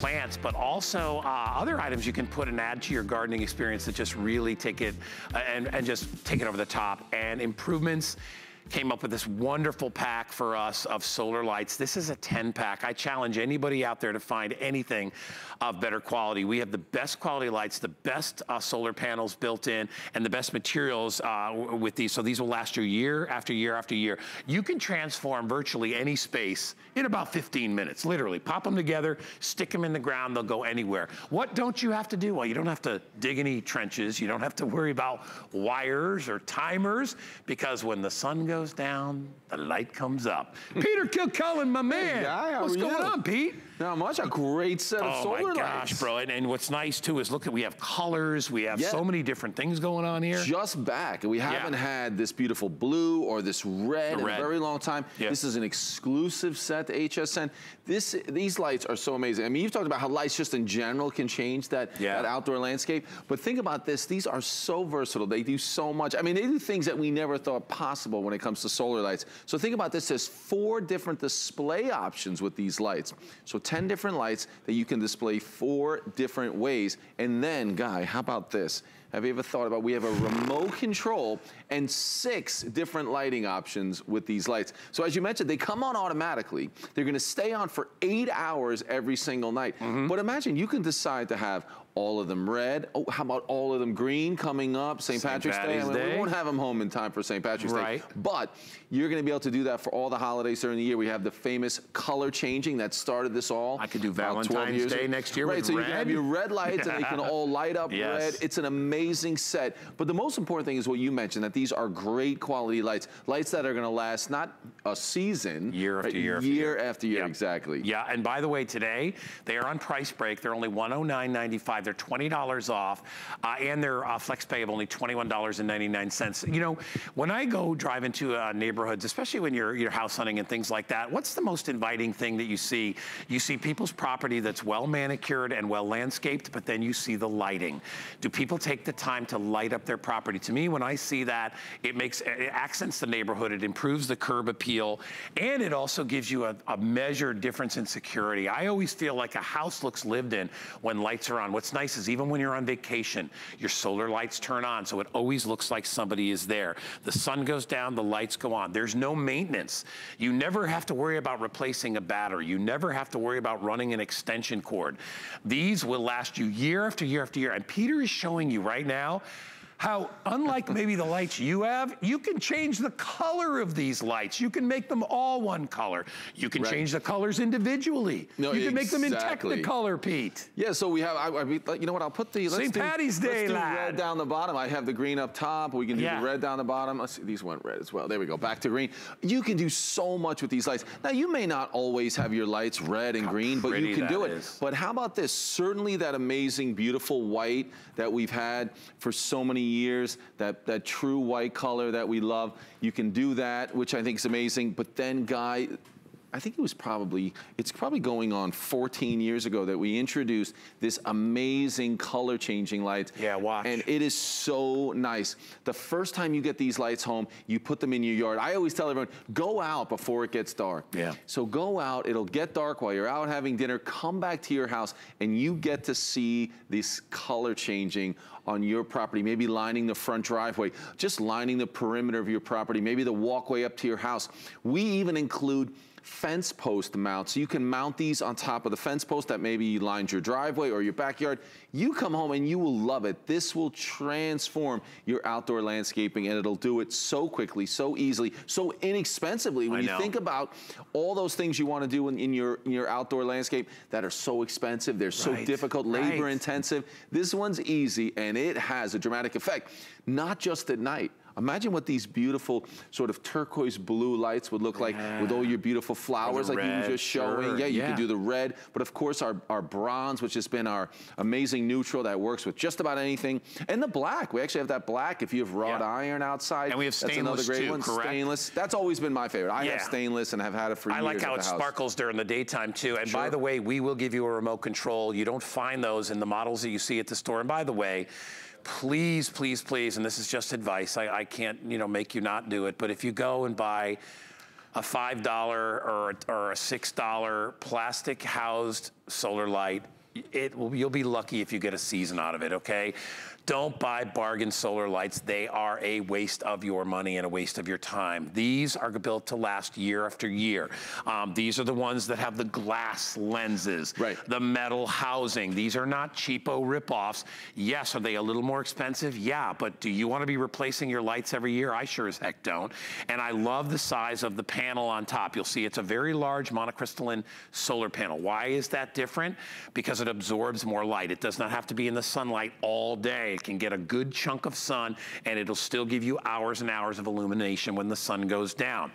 plants, but also other items you can put and add to your gardening experience that just really take it and just take it over the top. And Improvements came up with this wonderful pack for us of solar lights. This is a 10-pack. I challenge anybody out there to find anything of better quality. We have the best quality lights, the best solar panels built in, and the best materials with these. So these will last you year after year after year. You can transform virtually any space in about 15 minutes, literally. Pop them together, stick them in the ground, they'll go anywhere. What don't you have to do? Well, you don't have to dig any trenches. You don't have to worry about wires or timers, because when the sun goes down, the light comes up. Peter Kilcullen, my man. Hey, Guy, what's going on, Pete? Not much. A great set of solar lights. Oh my gosh, bro. And what's nice too is look at, we have colors. We have so many different things going on here. Just back. We haven't had this beautiful blue or this red in a very long time. This is an exclusive set to HSN. These lights are so amazing. I mean, you've talked about how lights just in general can change that outdoor landscape. But think about this. These are so versatile. They do so much. I mean, they do things that we never thought possible when it comes to solar lights. So think about this. There's 4 different display options with these lights. So 10 different lights that you can display 4 different ways. And then, Guy, how about this? Have you ever thought about, we have a remote control and 6 different lighting options with these lights. So as you mentioned, they come on automatically. They're gonna stay on for 8 hours every single night. But imagine you can decide to have all of them red. Oh, how about all of them green coming up? St. Patrick's Day. I mean, we won't have them home in time for St. Patrick's Day. But you're gonna be able to do that for all the holidays during the year. We have the famous color changing that started this all. I could do Valentine's Day next year with red. So you can have your red lights and they can all light up red. It's an amazing set. But the most important thing is what you mentioned, that these are great quality lights. Lights that are gonna last not a season. Year after year. Year after year, exactly. Yeah, and by the way, today, they are on price break. They're only $109.95. They're $20 off, and they're flex pay of only $21.99. You know, when I go drive into neighborhoods, especially when you're house hunting and things like that, what's the most inviting thing that you see? You see people's property that's well manicured and well landscaped, but then you see the lighting. Do people take the time to light up their property? To me, when I see that, it accents the neighborhood, it improves the curb appeal, and it also gives you a measured difference in security. I always feel like a house looks lived in when lights are on. What's nice is even when you're on vacation, your solar lights turn on, so it always looks like somebody is there. The sun goes down, the lights go on. There's no maintenance. You never have to worry about replacing a battery. You never have to worry about running an extension cord. These will last you year after year after year. And Peter is showing you right now how, unlike maybe the lights you have, you can change the color of these lights. You can make them all one color. You can change the colors individually. No, you can make them in Technicolor, Pete. Yeah, so we have, you know what, I'll put the, St. Patty's Day, let's do red down the bottom. I have the green up top. We can do the red down the bottom. Let's see, these went red as well. There we go, back to green. You can do so much with these lights. Now, you may not always have your lights red and green, but you can do it. But how about this? Certainly that amazing, beautiful white that we've had for so many years, that true white color that we love. You can do that, which I think is amazing. But then, Guy, I think it's probably going on 14 years ago that we introduced this amazing color changing lights. Yeah, watch. And it is so nice. The first time you get these lights home, you put them in your yard. I always tell everyone, go out before it gets dark. Yeah. So go out, it'll get dark while you're out having dinner, come back to your house, and you get to see this color changing on your property, maybe lining the front driveway, just lining the perimeter of your property, maybe the walkway up to your house. We even include fence post mounts. So you can mount these on top of the fence post that maybe lines your driveway or your backyard. You come home and you will love it. This will transform your outdoor landscaping, and it'll do it so quickly, so easily, so inexpensively. When you think about all those things you want to do in your outdoor landscape that are so expensive, they're so difficult, labor intensive. This one's easy, and it has a dramatic effect, not just at night. Imagine what these beautiful sort of turquoise blue lights would look like with all your beautiful flowers like you were just showing. Yeah, you can do the red, but of course our bronze, which has been our amazing neutral that works with just about anything. And the black, we actually have that black if you have wrought iron outside. And we have stainless too, correct? Stainless, that's always been my favorite. I have stainless and have had it for years. I like how it sparkles during the daytime too. And by the way, we will give you a remote control. You don't find those in the models that you see at the store. And by the way, please, please, please, and this is just advice, I can't, make you not do it, but if you go and buy a $5 or a $6 plastic housed solar light, you'll be lucky if you get a season out of it, okay? Don't buy bargain solar lights. They are a waste of your money and a waste of your time. These are built to last year after year. These are the ones that have the glass lenses, the metal housing. These are not cheapo ripoffs. Yes, are they a little more expensive? Yeah, but do you want to be replacing your lights every year? I sure as heck don't. And I love the size of the panel on top. You'll see it's a very large monocrystalline solar panel. Why is that different? Because it absorbs more light. It does not have to be in the sunlight all day. It can get a good chunk of sun, and it'll still give you hours and hours of illumination when the sun goes down.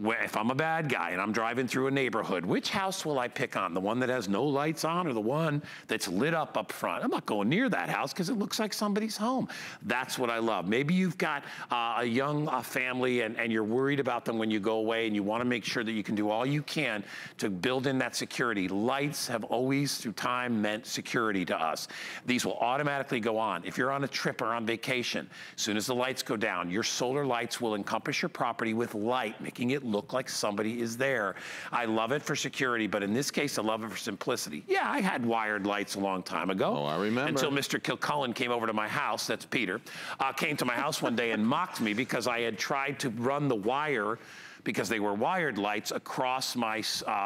If I'm a bad guy and I'm driving through a neighborhood, which house will I pick on? The one that has no lights on or the one that's lit up front? I'm not going near that house because it looks like somebody's home. That's what I love. Maybe you've got a young family and you're worried about them when you go away, and you want to make sure that you can do all you can to build in that security. Lights have always, through time, meant security to us. These will automatically go on. If you're on a trip or on vacation, as soon as the lights go down, your solar lights will encompass your property with light, making it look like somebody is there. I love it for security, but in this case, I love it for simplicity. Yeah, I had wired lights a long time ago. Oh, I remember. Until Mr. Kilcullen came over to my house, that's Peter, came to my house one day and mocked me because I had tried to run the wire, because they were wired lights, across my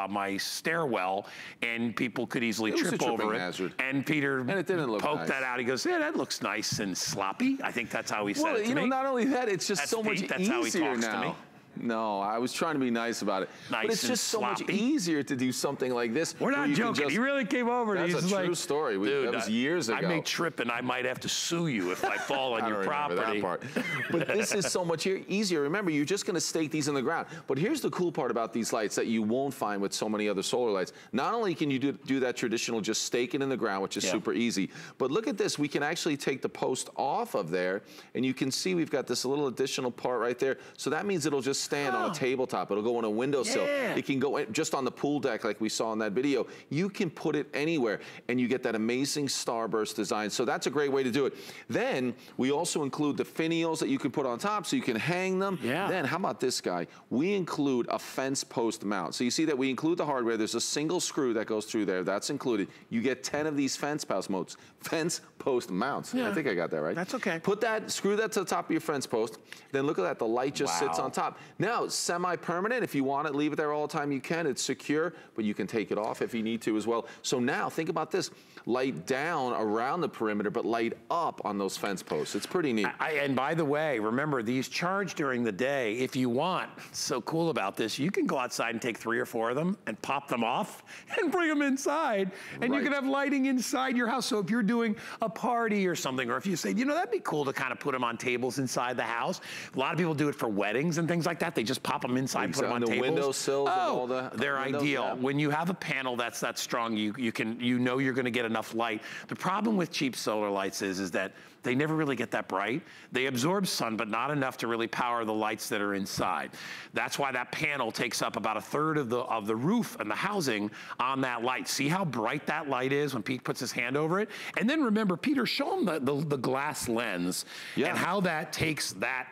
my stairwell, and people could easily trip over it. Hazard. And Peter it didn't look poked nice. that out. He goes, yeah, that looks nice and sloppy. I think that's how he said it to me. Well, you know, not only that, it's just That's so Pete. much That's how he easier talks now. to me. No, I was trying to be nice about it. Nice but it's just so much easier to do something like this. We're not joking. He really came over. That's he's a true like, story. Dude, that was years ago. I may trip and I might have to sue you if I fall on your property. That part. But this is so much easier. Remember, you're just going to stake these in the ground. But here's the cool part about these lights that you won't find with so many other solar lights. Not only can you do that traditional just stake it in the ground, which is super easy, but look at this. We can actually take the post off of there, and you can see we've got this little additional part right there. So that means it'll just stand on a tabletop. It'll go on a windowsill. It can go just on the pool deck like we saw in that video. You can put it anywhere, and you get that amazing starburst design. So that's a great way to do it. Then we also include the finials that you can put on top so you can hang them. Then how about this guy? We include a fence post mount. So you see that we include the hardware. There's a single screw that goes through there. That's included. You get 10 of these fence post mounts. I think I got that right. That's okay. Screw that to the top of your fence post. Then look at that. The light just sits on top. Now, semi-permanent. If you want it, leave it there all the time, you can. It's secure, but you can take it off if you need to as well. So now think about this. Light down around the perimeter, but light up on those fence posts. It's pretty neat. And by the way, remember, these charge during the day. If you want, so cool about this, you can go outside and take 3 or 4 of them and pop them off and bring them inside. And you can have lighting inside your house. So if you're doing a party or something, or if you say, you know, that'd be cool to kind of put them on tables inside the house. A lot of people do it for weddings and things like that. They just pop them inside, put them on tables. Windowsills and all the they're ideal. When you have a panel that's that strong, you know you're going to get enough light. The problem with cheap solar lights is that they never really get that bright. They absorb sun, but not enough to really power the lights that are inside. That's why that panel takes up about 1/3 of the roof and the housing on that light. See how bright that light is when Pete puts his hand over it? And then remember, Peter, show him the glass lens and how that takes that,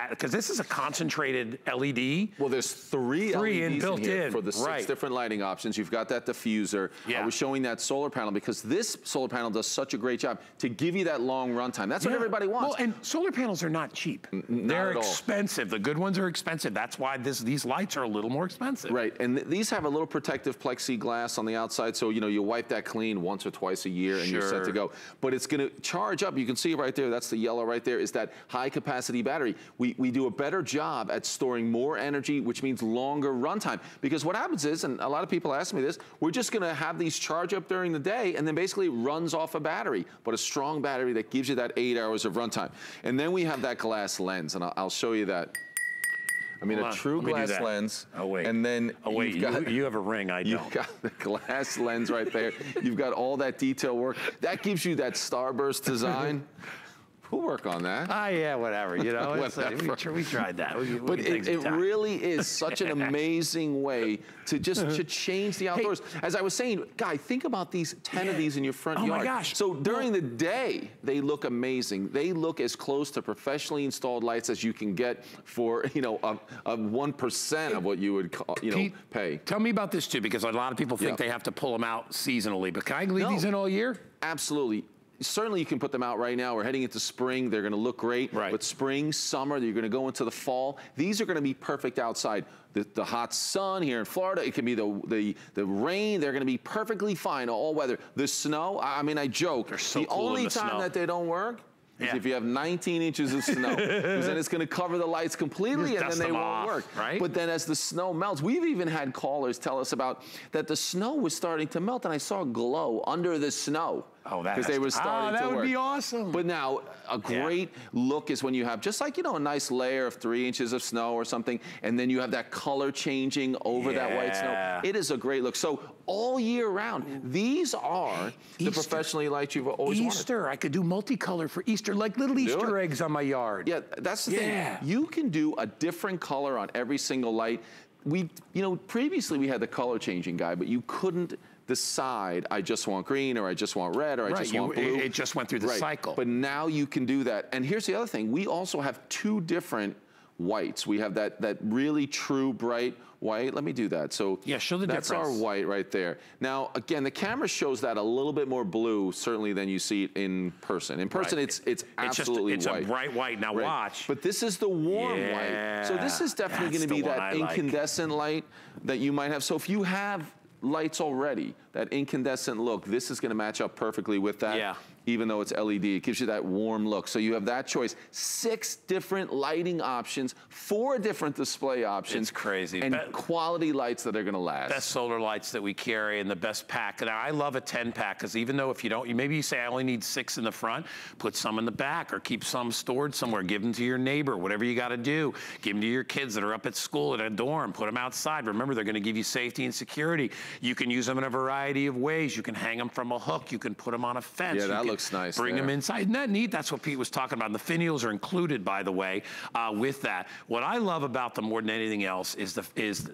because this is a concentrated LED. Well, there's 3 LEDs built in here in for the 6 different lighting options. You've got that diffuser. I was showing that solar panel because this solar panel does such a great job to give you that long runtime. That's what everybody wants. Well, and solar panels are not cheap. They're expensive. The good ones are expensive. That's why these lights are a little more expensive. Right, and these have a little protective plexiglass on the outside, so you know you wipe that clean once or twice a year and you're set to go. But it's going to charge up. You can see right there. That's the yellow right there. Is that high capacity battery? We do a better job at storing more energy, which means longer runtime. Because what happens is, and a lot of people ask me this, we're just going to have these charge up during the day, and then basically it runs off a battery, but a strong battery that gives you that 8 hours of runtime. And then we have that glass lens, and I'll show you that. I mean, a true glass lens. Oh, wait. And then you have a ring, I don't. You've got the glass lens right there. You've got all that detail work. That gives you that starburst design. We'll work on that. Yeah, whatever, you know. We tried that. But it really is such an amazing way to just to change the outdoors. As I was saying, Guy, think about these 10 of these in your front yard. Oh my gosh. So during the day, they look amazing. They look as close to professionally installed lights as you can get for, you know, a 1% of what you would, Pete, pay. Tell me about this too, because a lot of people think they have to pull them out seasonally, but can I leave these in all year? Absolutely. Certainly you can put them out right now. We're heading into spring. They're going to look great. Right. But spring, summer, you're going to go into the fall. These are going to be perfect outside. The hot sun here in Florida, it can be the rain. They're going to be perfectly fine all weather. The snow, I mean, I joke. They're so the cool only in the time snow. that they don't work is if you have 19 inches of snow, because then it's going to cover the lights completely and then they won't work. Right? But then as the snow melts, we've even had callers tell us about that the snow was starting to melt and I saw a glow under the snow. Oh, that because they were starting to work. That would be awesome. But now, a great look is when you have just like, you know, a nice layer of 3 inches of snow or something, and then you have that color changing over that white snow. It is a great look. So all year round, these are the professionally lights you've always wanted. Easter, I could do multicolor for Easter, like little Easter eggs on my yard. Yeah, that's the thing. You can do a different color on every single light. You know, previously we had the color changing guy, but you couldn't decide, I just want green, or I just want red, or I just want blue. It just went through the cycle. But now you can do that. And here's the other thing. We also have 2 different whites. We have that really true bright white. Let me do that. So yeah, show the difference. That's our white right there. Now, again, the camera shows that a little bit more blue, certainly, than you see it in person. In person, it's absolutely white. It's a bright white. Now watch. But this is the warm white. So this is definitely going to be that incandescent light that you might have. So if you have lights already, that incandescent look, this is going to match up perfectly with that. Even though it's LED, it gives you that warm look. So you have that choice. 6 different lighting options, 4 different display options. It's crazy. And quality lights that are going to last. Best solar lights that we carry, and the best pack. And I love a 10-pack, because even though if you don't, maybe you say I only need 6 in the front, put some in the back, or keep some stored somewhere. Give them to your neighbor, whatever you got to do. Give them to your kids that are up at school at a dorm. Put them outside. Remember, they're going to give you safety and security. You can use them in a variety of ways. You can hang them from a hook. You can put them on a fence. Yeah, that looks nice. Bring them inside. Isn't that neat? That's what Pete was talking about. And the Finials are included, by the way, with that. What I love about them more than anything else is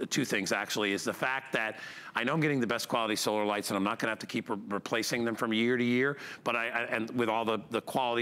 2 things, actually, is the fact that I know I'm getting the best quality solar lights, and I'm not going to have to keep replacing them from year to year, but and with all the quality